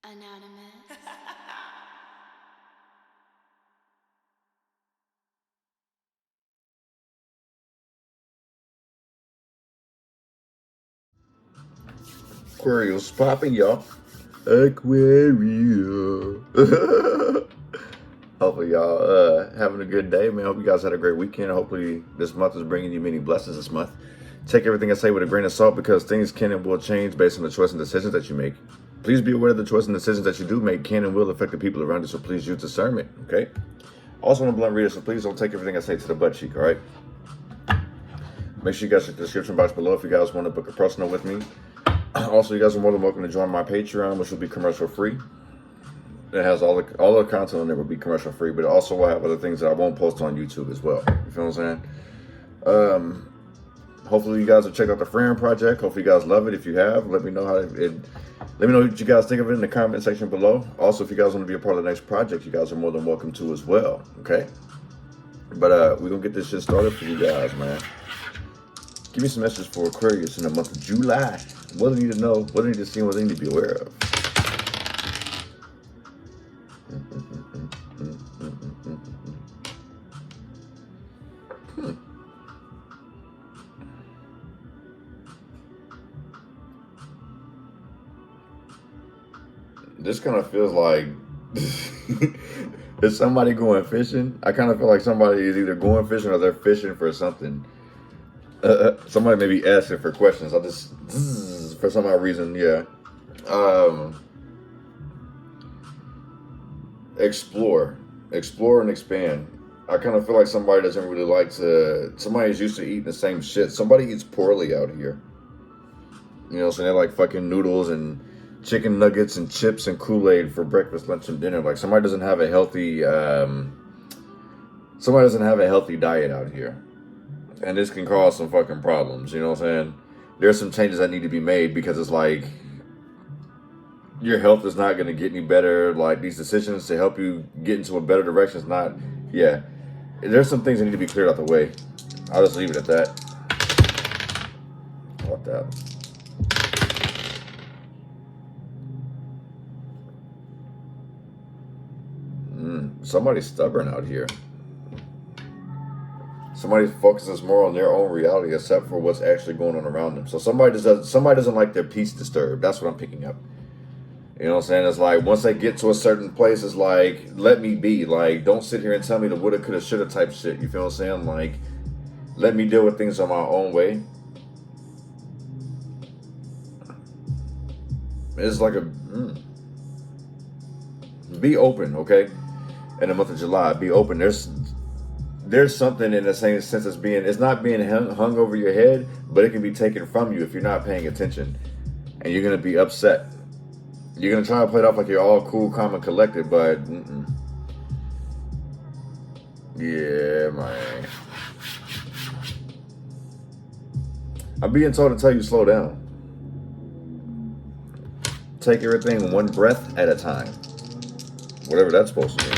Anonymous. Aquarius popping, y'all. Aquarius. Hopefully y'all having a good day, man. Hope you guys had a great weekend. Hopefully this month is bringing you many blessings this month. Take everything I say with a grain of salt because things can and will change based on the choice and decisions that you make. Please be aware of the choice and decisions that you do make can and will affect the people around you, so please use discernment, okay? Also, I'm a blunt reader, so please don't take everything I say to the butt cheek, all right? Make sure you guys check the description box below if you guys want to book a personal with me. Also, you guys are more than welcome to join my Patreon, which will be commercial free. It has all the content on there will be commercial free, but it also will have other things that I won't post on YouTube as well. You feel what I'm saying? Hopefully you guys have checked out the F.R.I.E.N.D project. Hopefully you guys love it. If you have, let me know let me know what you guys think of it in the comment section below. Also, if you guys want to be a part of the next project, you guys are more than welcome to as well. Okay? But we're gonna get this shit started for you guys, man. Give me some messages for Aquarius in the month of July. What do you need to know? What do you need to see? What do you need to be aware of? This kind of feels like is somebody going fishing? I kind of feel like somebody is either going fishing or they're fishing for something. Somebody may be asking for questions. I just for some odd reason, yeah. Explore and expand. I kind of feel like somebody doesn't really like to. Somebody's used to eating the same shit. Somebody eats poorly out here. You know, so they're like fucking noodles and chicken nuggets and chips and Kool-Aid for breakfast, lunch, and dinner. Like somebody doesn't have a healthy diet out here. And this can cause some fucking problems, you know what I'm saying? There's some changes that need to be made because it's like your health is not going to get any better. Like these decisions to help you get into a better direction is not, yeah. There's some things that need to be cleared out the way. I'll just leave it at that. How about that? Somebody's stubborn out here. Somebody focuses more on their own reality except for what's actually going on around them. So somebody doesn't like their peace disturbed. That's what I'm picking up. You know what I'm saying? It's like once they get to a certain place, it's like, let me be. Like, don't sit here and tell me the woulda, coulda, shoulda type shit. You feel what I'm saying? Like, let me deal with things on my own way. It's like be open, okay? In the month of July, be open. There's something in the same sense as it's not being hung over your head, but it can be taken from you if you're not paying attention. And you're going to be upset. You're going to try to play it off like you're all cool, calm, and collected, but yeah, man. I'm being told to tell you slow down. Take everything one breath at a time. Whatever that's supposed to mean.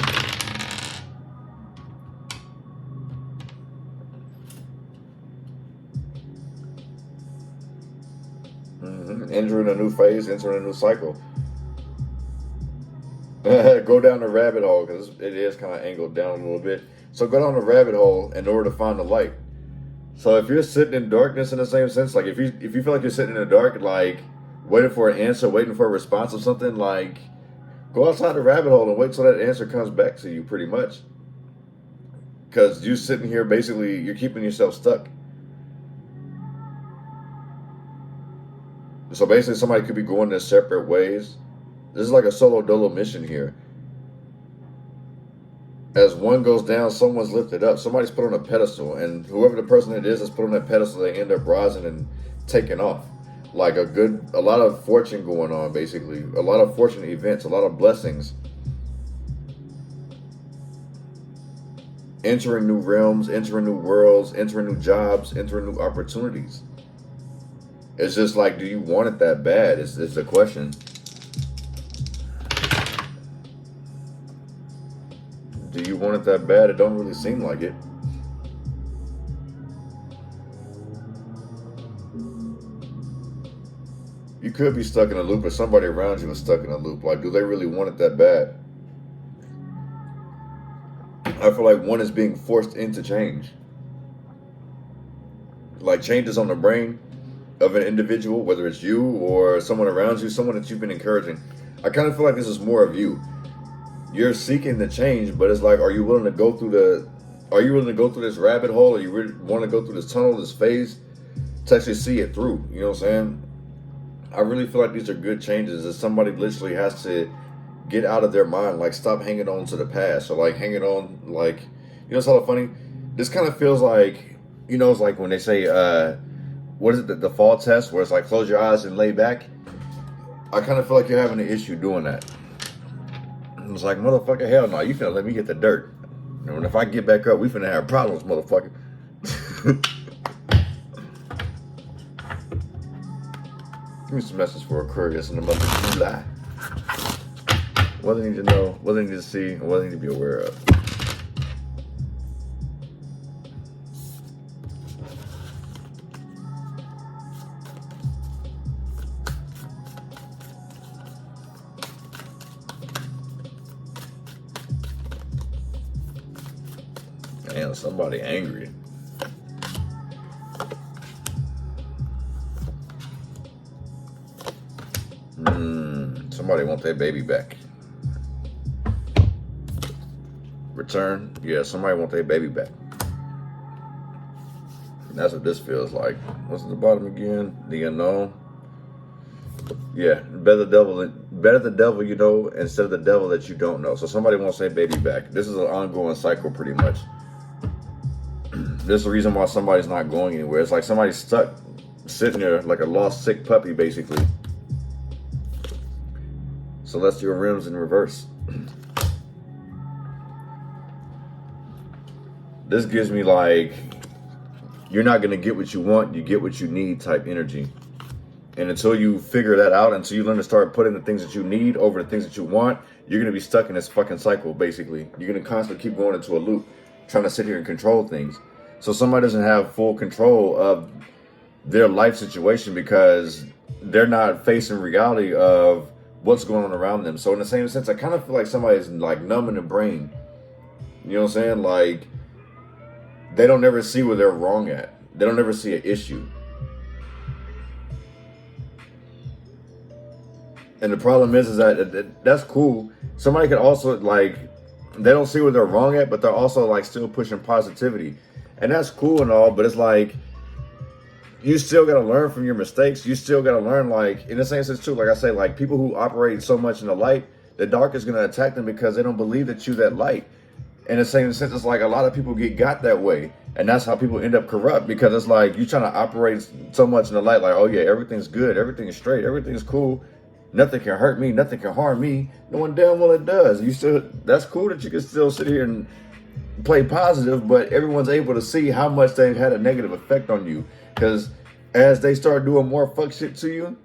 Entering a new phase, entering a new cycle. Go down the rabbit hole because it is kind of angled down a little bit. So go down the rabbit hole in order to find the light. So if you're sitting in darkness in the same sense, like if you feel like you're sitting in the dark, like waiting for an answer, waiting for a response of something, like go outside the rabbit hole and wait till that answer comes back to you, pretty much. Because you sitting here, basically, you're keeping yourself stuck. So basically, somebody could be going their separate ways. This is like a solo dolo mission here. As one goes down, someone's lifted up. Somebody's put on a pedestal, and whoever the person it is that's put on that pedestal, they end up rising and taking off. Like a lot of fortune going on, basically. A lot of fortunate events, a lot of blessings. Entering new realms, entering new worlds, entering new jobs, entering new opportunities. It's just like, do you want it that bad? It's the question. Do you want it that bad? It don't really seem like it. You could be stuck in a loop, or somebody around you is stuck in a loop. Like, do they really want it that bad? I feel like one is being forced into change. Like, changes on the brain of an individual, whether it's you or someone around you, someone that you've been encouraging. I kind of feel like this is more of you. You're seeking the change, but it's like, are you willing to go through this rabbit hole, or you really want to go through this tunnel, this phase, to actually see it through? You know what I'm saying? I really feel like these are good changes, that somebody literally has to get out of their mind, like stop hanging on to the past, or like hanging on, like, you know, it's all funny. This kind of feels like, you know, it's like when they say, what is it, the fall test, where it's like close your eyes and lay back. I kind of feel like you're having an issue doing that. It's like, motherfucker, hell no, you finna let me hit the dirt. And if I get back up, we finna have problems, motherfucker. Give me some message for Aquarius in the month of July. What they need to know, what they need to see, and what they need to be aware of. Damn, somebody angry. Somebody want their baby back. Return. Yeah, somebody want their baby back. And that's what this feels like. What's at the bottom again? The unknown. Yeah, better the devil you know instead of the devil that you don't know. So somebody wants their baby back. This is an ongoing cycle pretty much. This is the reason why somebody's not going anywhere. It's like somebody's stuck sitting there like a lost sick puppy, basically. Celestial rims in reverse. This gives me like, you're not going to get what you want, you get what you need type energy. And until you figure that out, until you learn to start putting the things that you need over the things that you want, you're going to be stuck in this fucking cycle, basically. You're going to constantly keep going into a loop, trying to sit here and control things. So somebody doesn't have full control of their life situation because they're not facing reality of what's going on around them. So in the same sense, I kind of feel like somebody's like numb in the brain. You know what I'm saying? Like, they don't ever see where they're wrong at. They don't ever see an issue. And the problem is that that's cool. Somebody could also, like, they don't see where they're wrong at, but they're also like still pushing positivity. And that's cool and all, but it's like, you still got to learn from your mistakes. You still got to learn, like, in the same sense too, like I say, like people who operate so much in the light, the dark is going to attack them because they don't believe that you're that light. In the same sense, it's like a lot of people got that way. And that's how people end up corrupt, because it's like you're trying to operate so much in the light, like, oh yeah, everything's good, everything's straight, everything's cool. Nothing can hurt me, nothing can harm me. Knowing damn well it does. You still, that's cool that you can still sit here and play positive, but everyone's able to see how much they've had a negative effect on you. Because as they start doing more fuck shit to you,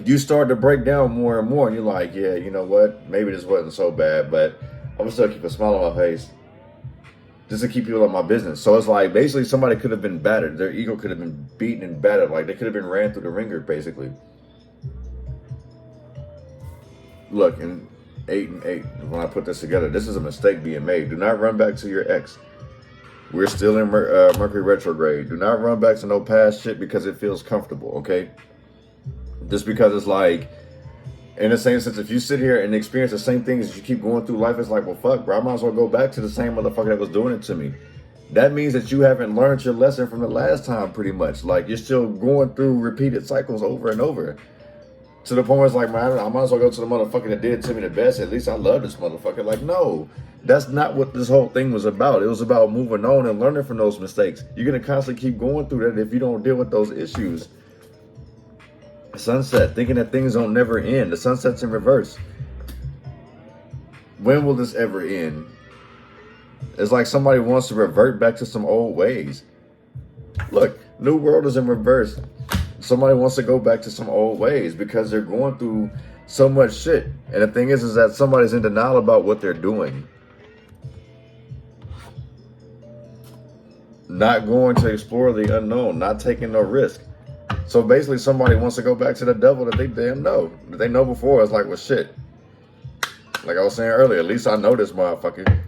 you start to break down more and more, and you're like, yeah, you know what? Maybe this wasn't so bad, but I'm gonna still keep a smile on my face just to keep people in my business. So it's like, basically somebody could have been battered. Their ego could have been beaten and battered. Like, they could have been ran through the ringer, basically. Look, in 8 and 8, when I put this together, this is a mistake being made. Do not run back to your ex. We're still in Mercury retrograde. Do not run back to no past shit because it feels comfortable, okay? Just because it's like, in the same sense, if you sit here and experience the same things as you keep going through life, it's like, well, fuck, bro, I might as well go back to the same motherfucker that was doing it to me. That means that you haven't learned your lesson from the last time, pretty much. Like, you're still going through repeated cycles over and over. To the point where it's like, man, I might as well go to the motherfucker that did it to me the best. At least I love this motherfucker. Like, no, that's not what this whole thing was about. It was about moving on and learning from those mistakes. You're going to constantly keep going through that if you don't deal with those issues. Sunset, thinking that things don't never end. The sunset's in reverse. When will this ever end? It's like somebody wants to revert back to some old ways. Look, New World is in reverse. Somebody wants to go back to some old ways because they're going through so much shit. And the thing is that somebody's in denial about what they're doing. Not going to explore the unknown, not taking no risk. So basically somebody wants to go back to the devil that they damn know. That they know before. It's like, well, shit. Like I was saying earlier, at least I know this motherfucker.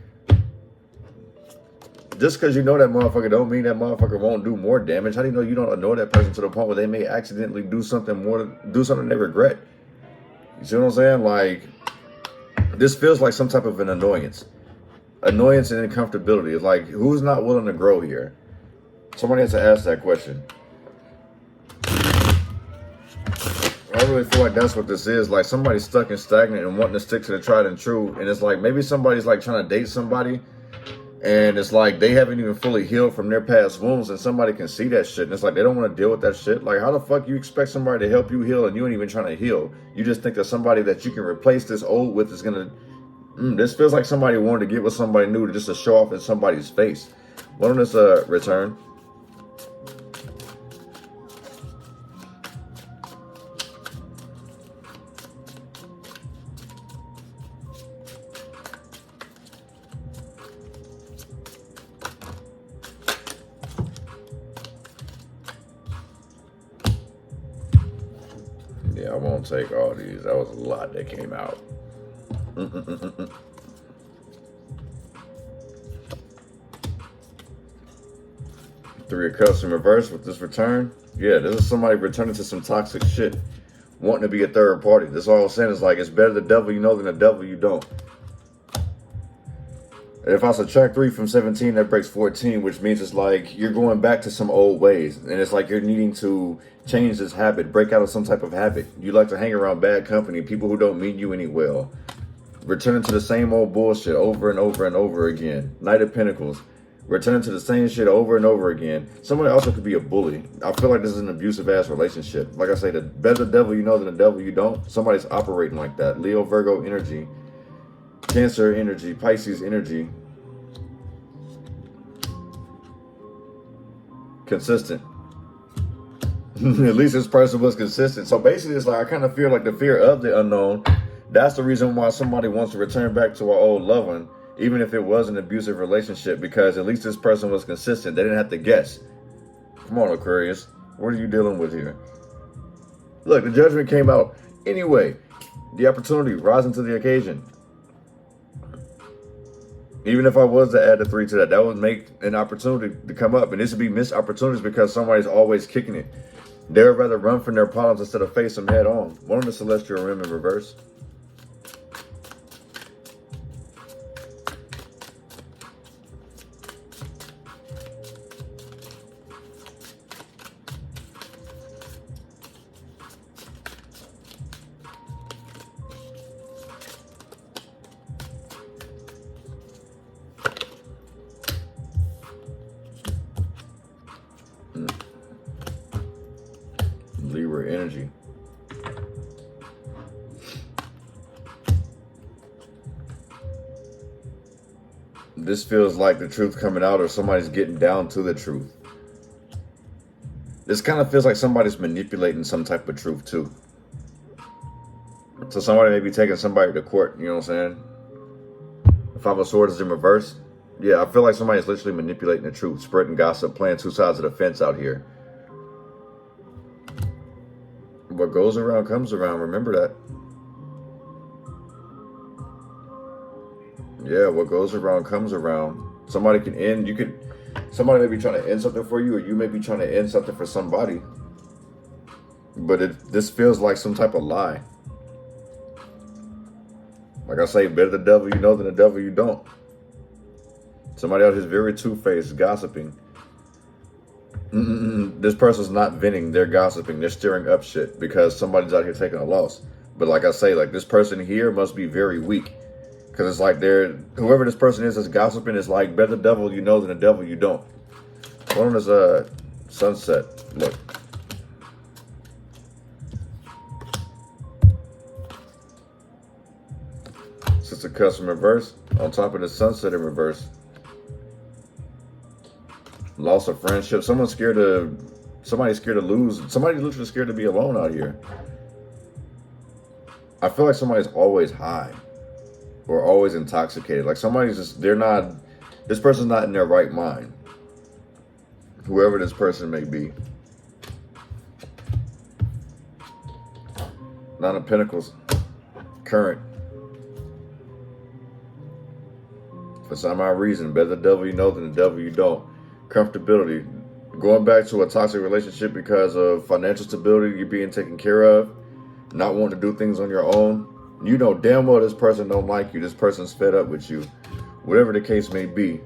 Just because you know that motherfucker don't mean that motherfucker won't do more damage. How do you know you don't annoy that person to the point where they may accidentally do something they regret? You see what I'm saying? Like, this feels like some type of an annoyance. Annoyance and uncomfortability. It's like, who's not willing to grow here? Somebody has to ask that question. I really feel like that's what this is. Like, somebody's stuck and stagnant and wanting to stick to the tried and true. And it's like, maybe somebody's like trying to date somebody. And it's like they haven't even fully healed from their past wounds, and somebody can see that shit. And it's like they don't want to deal with that shit. Like, how the fuck you expect somebody to help you heal and you ain't even trying to heal? You just think that somebody that you can replace this old with is going to... this feels like somebody wanted to get with somebody new just to show off in somebody's face. What on this return? Yeah, I won't take all these. That was a lot that came out. Three of Cups in reverse with this return. Yeah, this is somebody returning to some toxic shit, wanting to be a third party. That's all I'm saying is like, it's better the devil you know than the devil you don't. And if I subtract 3 from 17, that breaks 14, which means it's like you're going back to some old ways. And it's like you're needing to change this habit, break out of some type of habit. You like to hang around bad company, people who don't mean you any well. Returning to the same old bullshit over and over and over again. Knight of Pentacles. Returning to the same shit over and over again. Somebody also could be a bully. I feel like this is an abusive ass relationship. Like I say, the better the devil you know than the devil you don't. Somebody's operating like that. Leo, Virgo energy. Cancer energy, Pisces energy. Consistent. At least this person was consistent. So basically it's like, I kind of feel like the fear of the unknown. That's the reason why somebody wants to return back to our old loved one, even if it was an abusive relationship, because at least this person was consistent. They didn't have to guess. Come on, Aquarius. What are you dealing with here? Look, the judgment came out. Anyway, the opportunity, rising to the occasion. Even if I was to add the 3 to that, that would make an opportunity to come up. And this would be missed opportunities because somebody's always kicking it. They would rather run from their problems instead of face them head on. One of the Celestial Rim in reverse. Libra energy. This feels like the truth coming out, or somebody's getting down to the truth. This kind of feels like somebody's manipulating some type of truth too. So somebody may be taking somebody to court, you know what I'm saying? The 5 of Swords is in reverse. Yeah, I feel like somebody's literally manipulating the truth, spreading gossip, playing two sides of the fence out here. What goes around comes around, remember that. Yeah, what goes around comes around. Somebody can end, somebody may be trying to end something for you, or you may be trying to end something for somebody. But this feels like some type of lie. Like I say, better the devil you know than the devil you don't. Somebody out here is very two-faced, gossiping. This person's not venting, they're gossiping, they're stirring up shit because somebody's out here taking a loss. But like I say, like this person here must be very weak. Because it's like whoever this person is that's gossiping is like, better the devil you know than the devil you don't. One is sunset. Look. Sister Cups in reverse. On top of the sunset in reverse. Loss of friendship. Somebody's scared to lose. Somebody's literally scared to be alone out here. I feel like somebody's always high or always intoxicated. Like somebody's just, this person's not in their right mind. Whoever this person may be. Nine of Pentacles, current. For some odd reason, better the devil you know than the devil you don't. Comfortability. Going back to a toxic relationship because of financial stability, you're being taken care of, not wanting to do things on your own. You know damn well this person don't like you. This person's fed up with you. Whatever the case may be.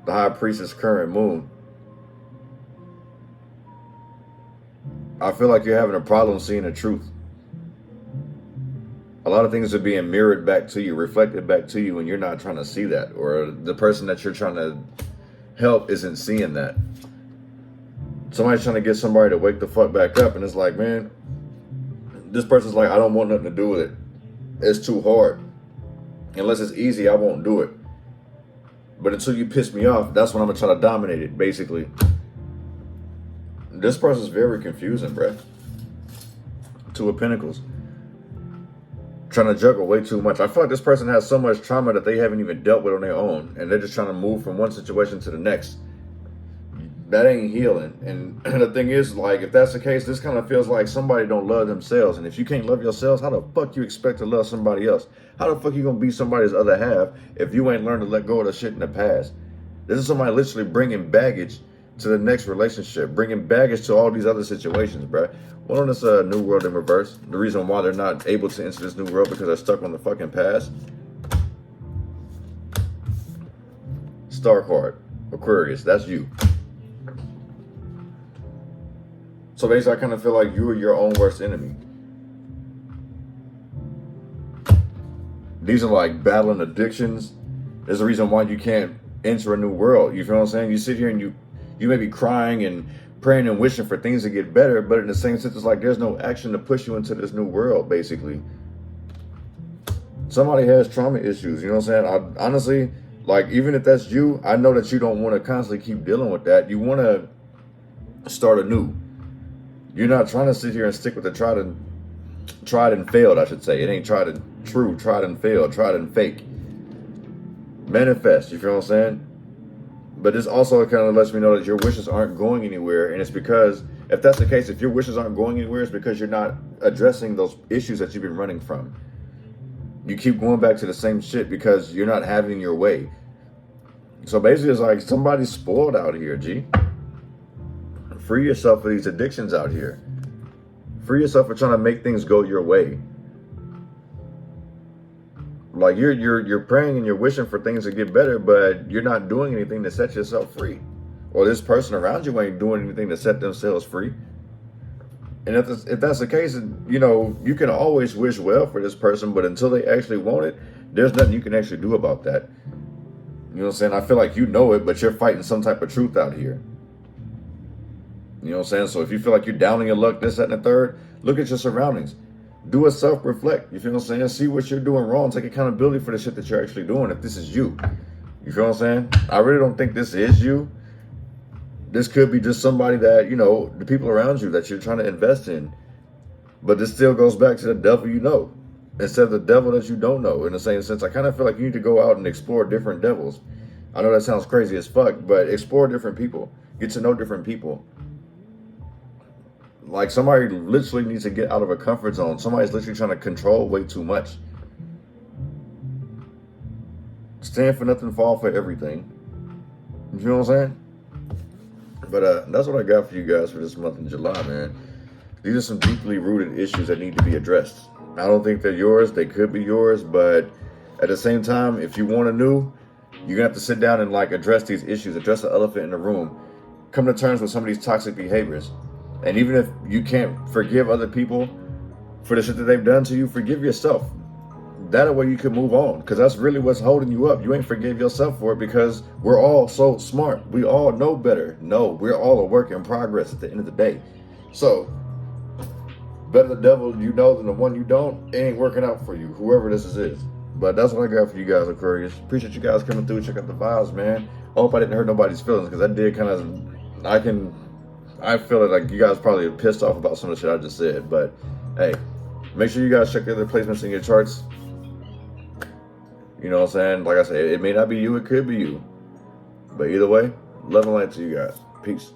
The High Priestess, current, moon. I feel like you're having a problem seeing the truth. A lot of things are being mirrored back to you, reflected back to you, and you're not trying to see that. Or the person that you're trying to help isn't seeing that. Somebody's trying to get somebody to wake the fuck back up, and it's like, man, this person's like, I don't want nothing to do with it. It's too hard. Unless it's easy, I won't do it. But until you piss me off, that's when I'm going to try to dominate it, basically. This person's very confusing, bruh. Two of Pentacles. Trying to juggle way too much. I feel like this person has so much trauma that they haven't even dealt with on their own. And they're just trying to move from one situation to the next. That ain't healing. And the thing is, like, if that's the case, this kind of feels like somebody don't love themselves. And if you can't love yourselves, how the fuck you expect to love somebody else? How the fuck you gonna be somebody's other half if you ain't learned to let go of the shit in the past? This is somebody literally bringing baggage to the next relationship, bringing baggage to all these other situations, bruh. One on this new world in reverse. The reason why they're not able to enter this new world because they're stuck on the fucking past. Star card, Aquarius, that's you. So basically, I kind of feel like you are your own worst enemy. These are like battling addictions. There's a reason why you can't enter a new world. You feel what I'm saying? You sit here and you may be crying and praying and wishing for things to get better, but in the same sense, it's like there's no action to push you into this new world, basically. Somebody has trauma issues, you know what I'm saying? Honestly, like, even if that's you, I know that you don't want to constantly keep dealing with that. You want to start anew. You're not trying to sit here and stick with the tried and failed, I should say. It ain't tried and true, tried and failed, tried and fake. Manifest, you feel what I'm saying? But this also kind of lets me know that your wishes aren't going anywhere. And it's because, if that's the case, if your wishes aren't going anywhere, it's because you're not addressing those issues that you've been running from. You keep going back to the same shit because you're not having your way. So basically, it's like somebody's spoiled out here, G. Free yourself of these addictions out here. Free yourself of trying to make things go your way. Like you're praying and you're wishing for things to get better, but you're not doing anything to set yourself free. Or this person around you ain't doing anything to set themselves free. And if that's the case, you know, you can always wish well for this person, but until they actually want it, there's nothing you can actually do about that. You know what I'm saying? I feel like you know it, but you're fighting some type of truth out here. You know what I'm saying? So if you feel like you're down in your luck, this, that, and the third, look at your surroundings. Do a self-reflect. You feel what I'm saying? See what you're doing wrong. Take accountability for the shit that you're actually doing if this is you. You feel what I'm saying? I really don't think this is you. This could be just somebody that, you know, the people around you that you're trying to invest in. But this still goes back to the devil you know, instead of the devil that you don't know. In the same sense, I kind of feel like you need to go out and explore different devils. I know that sounds crazy as fuck, but explore different people. Get to know different people. Like, somebody literally needs to get out of a comfort zone. Somebody's literally trying to control way too much. Stand for nothing, fall for everything. You know what I'm saying? But that's what I got for you guys for this month in July, man. These are some deeply rooted issues that need to be addressed. I don't think they're yours. They could be yours, but at the same time, if you want to know, you're going to have to sit down and, like, address these issues, address the elephant in the room, come to terms with some of these toxic behaviors. And even if you can't forgive other people for the shit that they've done to you, forgive yourself. That way you can move on, because that's really what's holding you up. You ain't forgive yourself for it, because we're all so smart. We all know better. No, we're all a work in progress at the end of the day. So, better the devil you know than the one you don't. It ain't working out for you, whoever this is. But that's what I got for you guys, Aquarius. Appreciate you guys coming through. Check out the vibes, man. I hope I didn't hurt nobody's feelings, because I did kind of, I feel it like you guys probably are pissed off about some of the shit I just said. But hey, make sure you guys check the other placements in your charts. You know what I'm saying? Like I said, it may not be you, it could be you. But either way, love and light to you guys. Peace.